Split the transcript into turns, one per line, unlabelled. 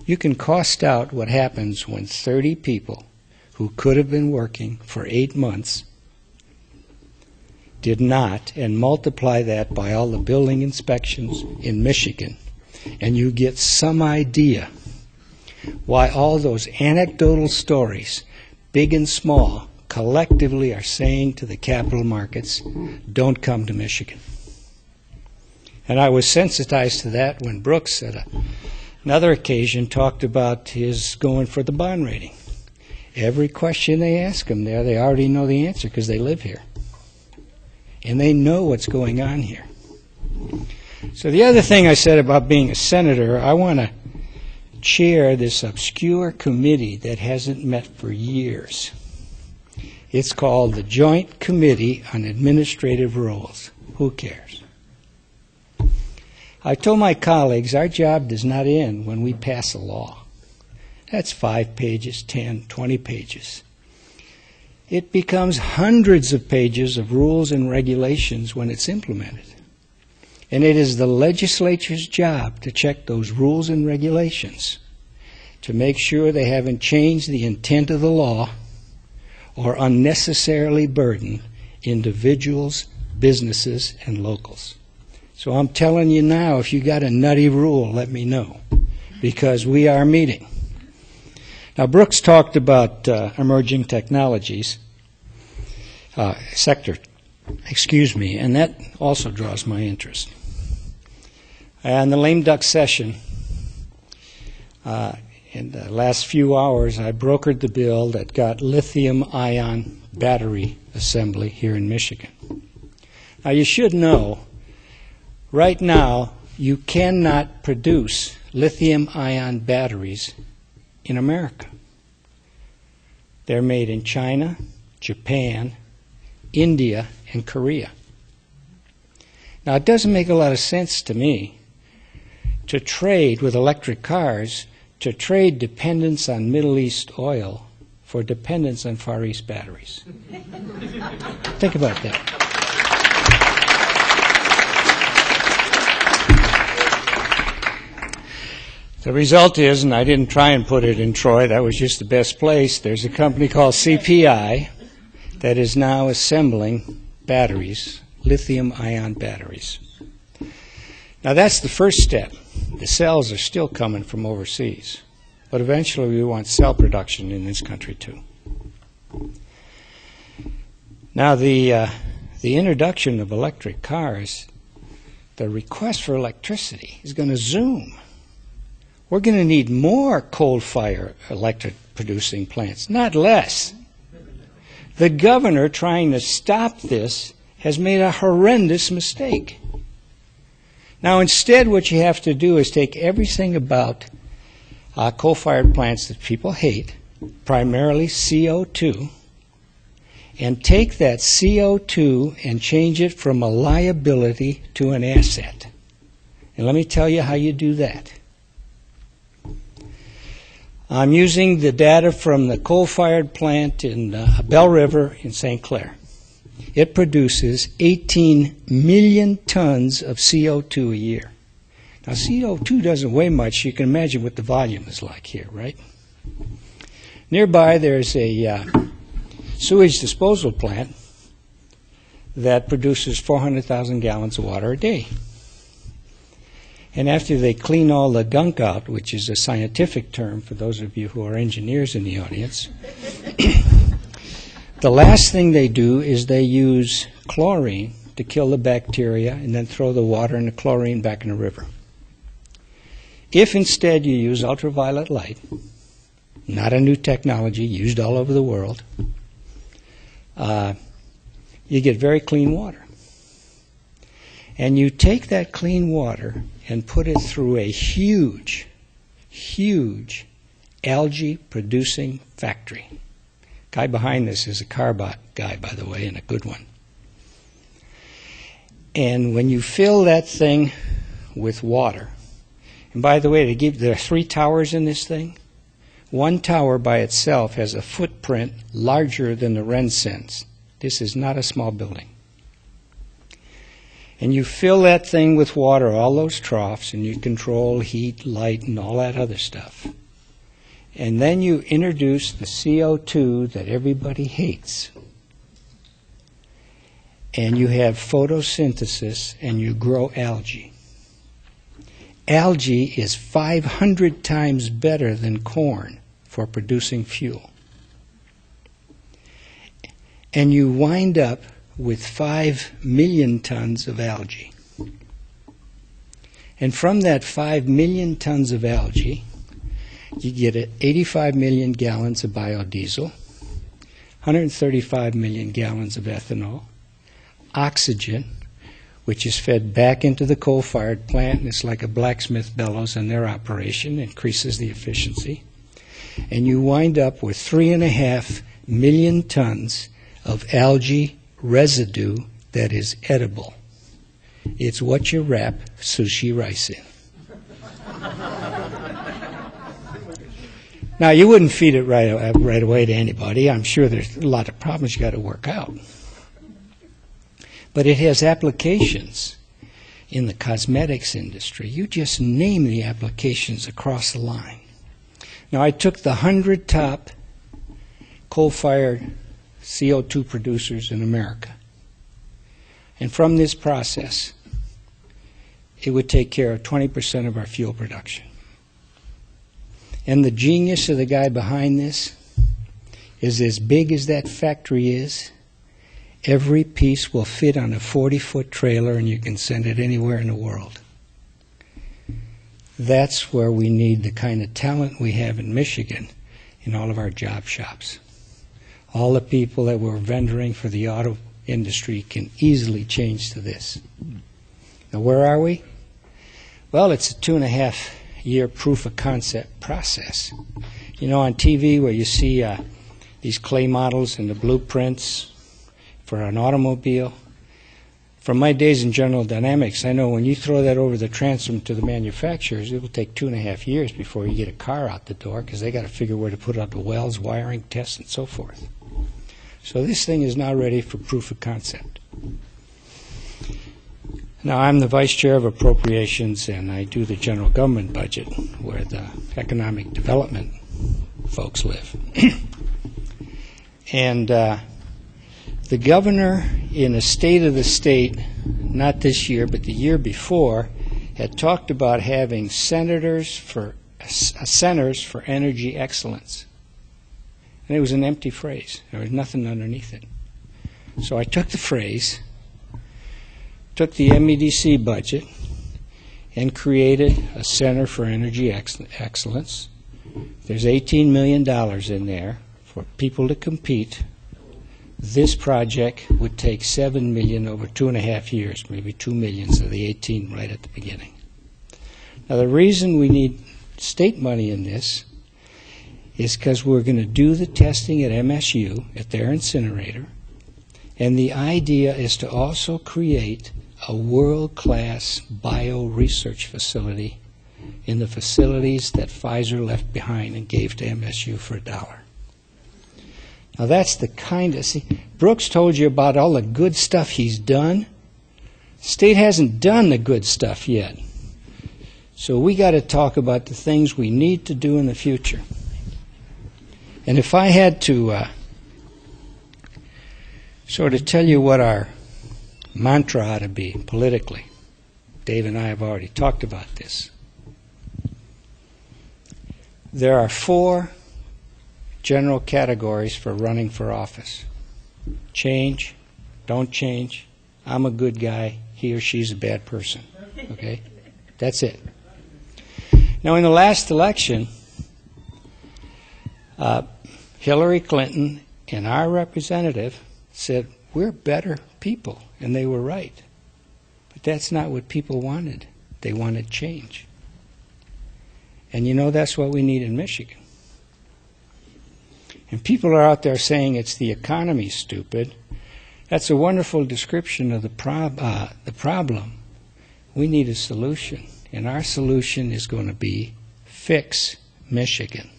You can cost out what happens when 30 people who could have been working for 8 months did not, and multiply that by all the building inspections in Michigan, and you get some idea why all those anecdotal stories, big and small, collectively are saying to the capital markets, don't come to Michigan. And I was sensitized to that when Brooks, at another occasion, talked about his going for the bond rating. Every question they ask him there, they already know the answer because they live here. And they know what's going on here. So the other thing I said about being a senator, I want to chair this obscure committee that hasn't met for years. It's called the Joint Committee on Administrative Rules. Who cares? I told my colleagues our job does not end when we pass a law. That's 5 pages, 10, 20 pages. It becomes hundreds of pages of rules and regulations when it's implemented. And it is the legislature's job to check those rules and regulations to make sure they haven't changed the intent of the law or unnecessarily burden individuals, businesses, and locals. So I'm telling you now, if you got a nutty rule, let me know, because we are meeting. Now, Brooks talked about emerging technologies sector, and that also draws my interest. And the lame duck session, in the last few hours, I brokered the bill that got lithium-ion battery assembly here in Michigan. Now, you should know, right now, you cannot produce lithium-ion batteries in America. They're made in China, Japan, India, and Korea. Now, it doesn't make a lot of sense to me to trade with electric cars, to trade dependence on Middle East oil for dependence on Far East batteries. Think about that. The result is, and I didn't try and put it in Troy, that was just the best place, there's a company called CPI that is now assembling batteries, lithium-ion batteries. Now that's the first step. The cells are still coming from overseas, but eventually we want cell production in this country too. Now the introduction of electric cars, the request for electricity is going to zoom. We're going to need more coal-fired electric producing plants, not less. The governor trying to stop this has made a horrendous mistake. Now, instead, what you have to do is take everything about coal-fired plants that people hate, primarily CO2, and take that CO2 and change it from a liability to an asset. And let me tell you how you do that. I'm using the data from the coal-fired plant in Bell River in St. Clair. It produces 18 million tons of CO2 a year. Now, CO2 doesn't weigh much. You can imagine what the volume is like here, right? Nearby, there's a sewage disposal plant that produces 400,000 gallons of water a day. And after they clean all the gunk out, which is a scientific term for those of you who are engineers in the audience, the last thing they do is they use chlorine to kill the bacteria and then throw the water and the chlorine back in the river. If instead you use ultraviolet light, not a new technology used all over the world, you get very clean water. And you take that clean water and put it through a huge, huge algae-producing factory. Guy behind this is a Carbot guy, by the way, and a good one. And when you fill that thing with water, and by the way, there are 3 towers in this thing. One tower by itself has a footprint larger than the Renaissance. This is not a small building. And you fill that thing with water, all those troughs, and you control heat, light, and all that other stuff. And then you introduce the CO2 that everybody hates. And you have photosynthesis, and you grow algae. Algae is 500 times better than corn for producing fuel. And you wind up with 5 million tons of algae. And from that 5 million tons of algae, you get 85 million gallons of biodiesel, 135 million gallons of ethanol, oxygen, which is fed back into the coal-fired plant, and it's like a blacksmith bellows in their operation, increases the efficiency. And you wind up with 3.5 million tons of algae residue that is edible. It's what you wrap sushi rice in. Now, you wouldn't feed it right away to anybody. I'm sure there's a lot of problems you got to work out. But it has applications in the cosmetics industry. You just name the applications across the line. Now, I took the 100 top coal-fired CO2 producers in America. And from this process, it would take care of 20% of our fuel production. And the genius of the guy behind this is, as big as that factory is, every piece will fit on a 40-foot trailer and you can send it anywhere in the world. That's where we need the kind of talent we have in Michigan in all of our job shops. All the people that were vendoring for the auto industry can easily change to this. Now, where are we? Well, it's a 2.5-year proof of concept process. You know, on TV where you see these clay models and the blueprints for an automobile, from my days in General Dynamics, I know when you throw that over the transom to the manufacturers, it will take 2.5 years before you get a car out the door, because they got to figure where to put up the wells, wiring, tests, and so forth. So this thing is now ready for proof of concept. Now, I'm the vice chair of appropriations, and I do the general government budget where the economic development folks live. And the governor, in a state of the state, not this year, but the year before, had talked about having centers for energy excellence. And it was an empty phrase. There was nothing underneath it. So I took the phrase, took the MEDC budget, and created a Center for Energy Excellence. There's $18 million in there for people to compete. This project would take $7 million over 2.5 years, maybe $2 million, so the 18 right at the beginning. Now, the reason we need state money in this is because we're going to do the testing at MSU, at their incinerator, and the idea is to also create a world-class bio-research facility in the facilities that Pfizer left behind and gave to MSU for $1. Now that's the kind of, see, Brooks told you about all the good stuff he's done. State hasn't done the good stuff yet. So we got to talk about the things we need to do in the future. And if I had to sort of tell you what our mantra ought to be politically, Dave and I have already talked about this. There are 4 general categories for running for office. Change, don't change, I'm a good guy, he or she's a bad person. Okay? That's it. Now, in the last election, Hillary Clinton and our representative said, we're better people, and they were right. But that's not what people wanted. They wanted change. And you know, that's what we need in Michigan. And people are out there saying it's the economy, stupid. That's a wonderful description of the problem. We need a solution. And our solution is going to be fix Michigan.